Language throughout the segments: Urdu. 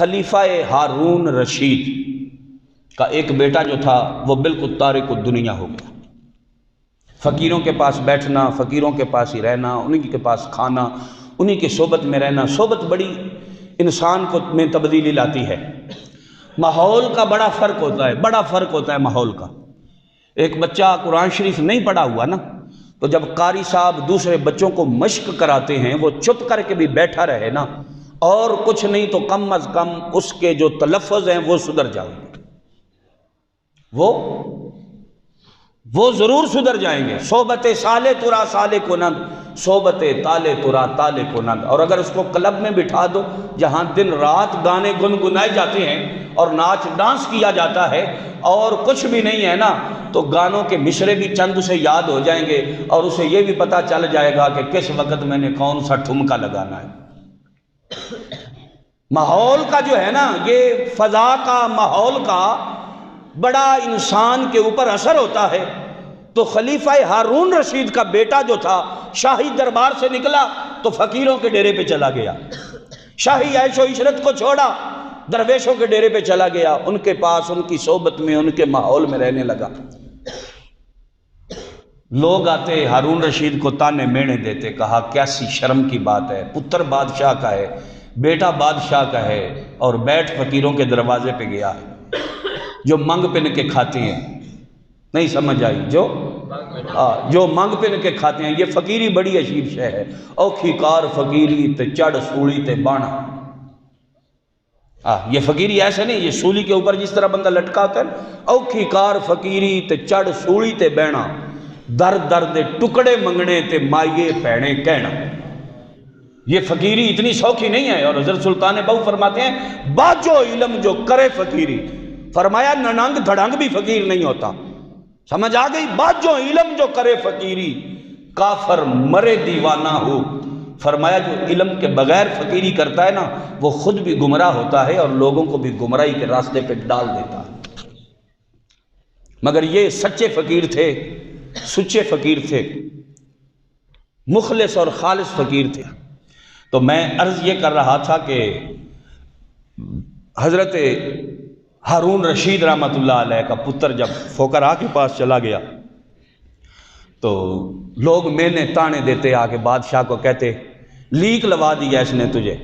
خلیفہ ہارون رشید کا ایک بیٹا جو تھا وہ بالکل تارک الدنیا ہو گیا۔ فقیروں کے پاس بیٹھنا، فقیروں کے پاس ہی رہنا، انہی کے پاس کھانا، انہی کی صحبت میں رہنا۔ صحبت بڑی انسان کو میں تبدیلی لاتی ہے۔ ماحول کا بڑا فرق ہوتا ہے، بڑا فرق ہوتا ہے ماحول کا۔ ایک بچہ قرآن شریف نہیں پڑھا ہوا نا، تو جب قاری صاحب دوسرے بچوں کو مشق کراتے ہیں وہ چپ کر کے بھی بیٹھا رہے نا، اور کچھ نہیں تو کم از کم اس کے جو تلفظ ہیں وہ سدھر جائیں گے، وہ ضرور سدھر جائیں گے۔ صحبت سالے ترا سالے کنند، صحبت تالے ترا تالے کنند۔ اور اگر اس کو کلب میں بٹھا دو جہاں دن رات گانے گنگنائے جاتے ہیں اور ناچ ڈانس کیا جاتا ہے اور کچھ بھی نہیں ہے نا، تو گانوں کے مشرے بھی چند اسے یاد ہو جائیں گے اور اسے یہ بھی پتہ چل جائے گا کہ کس وقت میں نے کون سا ٹھمکا لگانا ہے۔ ماحول کا جو ہے نا، یہ فضا کا، ماحول کا بڑا انسان کے اوپر اثر ہوتا ہے۔ تو خلیفہ ہارون رشید کا بیٹا جو تھا شاہی دربار سے نکلا تو فقیروں کے ڈیرے پہ چلا گیا، شاہی عیش و عشرت کو چھوڑا، درویشوں کے ڈیرے پہ چلا گیا، ان کے پاس، ان کی صحبت میں، ان کے ماحول میں رہنے لگا۔ لوگ آتے ہارون رشید کو تانے مینے دیتے، کہا کیسی شرم کی بات ہے، پتر بادشاہ کا ہے، بیٹا بادشاہ کا ہے اور بیٹھ فقیروں کے دروازے پہ گیا ہے، جو منگ پن کے کھاتے ہیں۔ نہیں سمجھ آئی؟ جو منگ پن کے کھاتے ہیں۔ یہ فقیری بڑی عجیب شے ہے۔ اوکھی کار فقیری تے چڑھ سولی تے بانا۔ یہ فقیری ایسے نہیں، یہ سولی کے اوپر جس طرح بندہ لٹکا ہوتا ہے نا، اوکھی کار فقیری تے چڑھ سولی تے بینا، در در دے ٹکڑے منگنے تے مائیے پینے کہنا۔ یہ فقیری اتنی سوکھی نہیں ہے۔ اور حضرت سلطان بہو فرماتے ہیں باجو علم جو کرے فقیری، فرمایا نننگ دھڑنگ بھی فقیر نہیں ہوتا۔ سمجھ آ گئی؟ باجو علم جو کرے فقیری، کافر مرے دیوانہ ہو۔ فرمایا جو علم کے بغیر فقیری کرتا ہے نا، وہ خود بھی گمراہ ہوتا ہے اور لوگوں کو بھی گمراہی کے راستے پہ ڈال دیتا ہے۔ مگر یہ سچے فقیر تھے، سچے فقیر تھے، مخلص اور خالص فقیر تھے۔ تو میں عرض یہ کر رہا تھا کہ حضرت ہارون رشید رحمۃ اللہ علیہ کا پتر جب فقراء کے پاس چلا گیا تو لوگ مینے تانے دیتے، آگے بادشاہ کو کہتے لیک لوا دیا اس نے تجھے،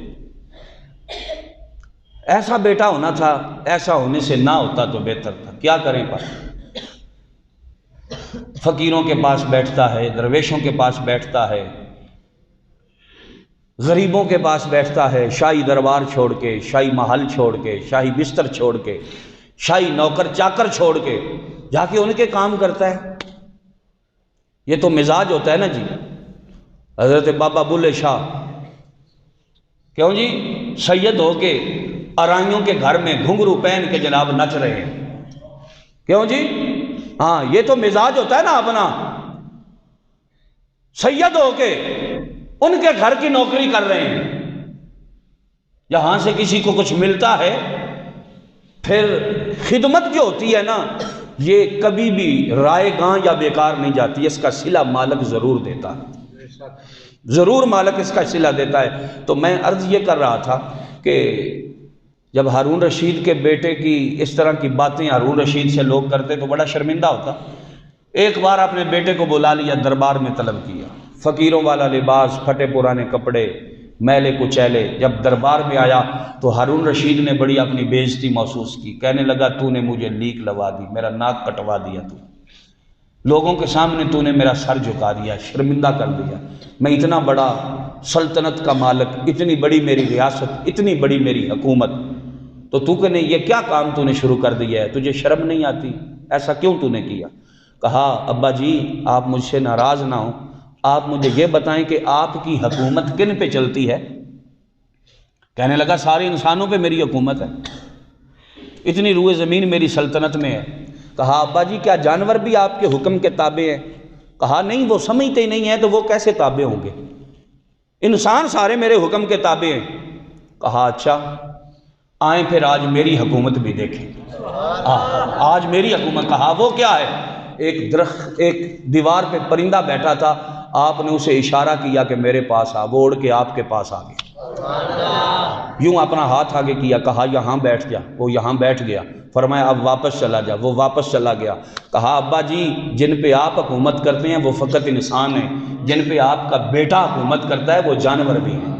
ایسا بیٹا ہونا تھا، ایسا ہونے سے نہ ہوتا تو بہتر تھا، کیا کریں پر۔ فقیروں کے پاس بیٹھتا ہے، درویشوں کے پاس بیٹھتا ہے، غریبوں کے پاس بیٹھتا ہے، شاہی دربار چھوڑ کے، شاہی محل چھوڑ کے، شاہی بستر چھوڑ کے، شاہی نوکر چاکر چھوڑ کے جا کے ان کے کام کرتا ہے۔ یہ تو مزاج ہوتا ہے نا جی۔ حضرت بابا بلے شاہ کیوں جی سید ہو کے ارائیوں کے گھر میں گھنگرو پہن کے جناب نچ رہے ہیں، کیوں جی؟ ہاں، یہ تو مزاج ہوتا ہے نا اپنا۔ سید ہو کے ان کے گھر کی نوکری کر رہے ہیں، یہاں سے کسی کو کچھ ملتا ہے، پھر خدمت جو ہوتی ہے نا، یہ کبھی بھی رائے گاں یا بیکار نہیں جاتی، اس کا صلہ مالک ضرور دیتا ہے، ضرور مالک اس کا صلہ دیتا ہے۔ تو میں عرض یہ کر رہا تھا کہ جب ہارون رشید کے بیٹے کی اس طرح کی باتیں ہارون رشید سے لوگ کرتے تو بڑا شرمندہ ہوتا۔ ایک بار اپنے بیٹے کو بلا لیا، دربار میں طلب کیا، فقیروں والا لباس، پھٹے پرانے کپڑے، میلے کچیلے۔ جب دربار میں آیا تو ہارون رشید نے بڑی اپنی بے عزتی محسوس کی، کہنے لگا تو نے مجھے لیک لوا دی، میرا ناک کٹوا دیا، تو لوگوں کے سامنے تو نے میرا سر جھکا دیا، شرمندہ کر دیا۔ میں اتنا بڑا سلطنت کا مالک، اتنی بڑی میری ریاست، اتنی بڑی میری حکومت، تو نے یہ کیا کام تو نے شروع کر دیا ہے؟ تجھے شرم نہیں آتی؟ ایسا کیوں تو نے کیا؟ کہا ابا جی آپ مجھ سے ناراض نہ ہوں، آپ مجھے یہ بتائیں کہ آپ کی حکومت کن پہ چلتی ہے؟ کہنے لگا سارے انسانوں پہ میری حکومت ہے، اتنی روئے زمین میری سلطنت میں ہے۔ کہا ابا جی کیا جانور بھی آپ کے حکم کے تابع ہیں؟ کہا نہیں، وہ سمجھتے ہی نہیں ہیں تو وہ کیسے تابع ہوں گے، انسان سارے میرے حکم کے تابع ہیں۔ کہا اچھا آئیں پھر آج میری حکومت بھی دیکھیں، آج میری حکومت۔ کہا وہ کیا ہے؟ ایک درخت، ایک دیوار پہ پرندہ بیٹھا تھا، آپ نے اسے اشارہ کیا کہ میرے پاس آ، وہ اڑ کے آپ کے پاس آ گیا۔ یوں اپنا ہاتھ آگے کیا، کہا یہاں بیٹھ جا، وہ یہاں بیٹھ گیا، فرمایا اب واپس چلا جا، وہ واپس چلا گیا۔ کہا ابا جی جن پہ آپ حکومت کرتے ہیں وہ فقط انسان ہیں، جن پہ آپ کا بیٹا حکومت کرتا ہے وہ جانور بھی ہیں۔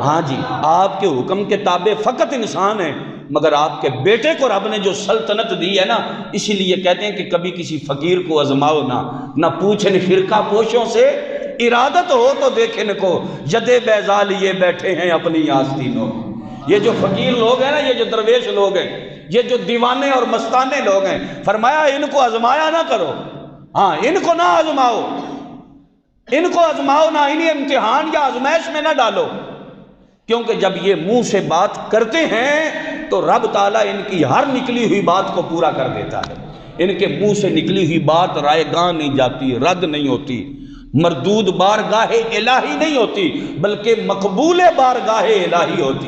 ہاں جی، آپ کے حکم کے تابع فقط انسان ہیں، مگر آپ کے بیٹے کو رب نے جو سلطنت دی ہے نا، اسی لیے کہتے ہیں کہ کبھی کسی فقیر کو آزماؤ نہ پوچھیں فرقہ پوشوں سے ارادت ہو تو دیکھیں کو، یدے بیضا لیے بیٹھے ہیں اپنی آستینوں۔ یہ جو فقیر لوگ ہیں نا، یہ جو درویش لوگ ہیں، یہ جو دیوانے اور مستانے لوگ ہیں، فرمایا ان کو آزمایا نہ کرو، ہاں ان کو نہ آزماؤ، ان کو آزماؤ نہ، انہیں امتحان یا آزمائش میں نہ ڈالو، کیونکہ جب یہ منہ سے بات کرتے ہیں تو رب تعالیٰ ان کی ہر نکلی ہوئی بات کو پورا کر دیتا ہے۔ ان کے منہ سے نکلی ہوئی بات رائے گاہ نہیں جاتی، رد نہیں ہوتی، مردود بارگاہ الہی نہیں ہوتی، بلکہ مقبول بارگاہ الہی ہوتی۔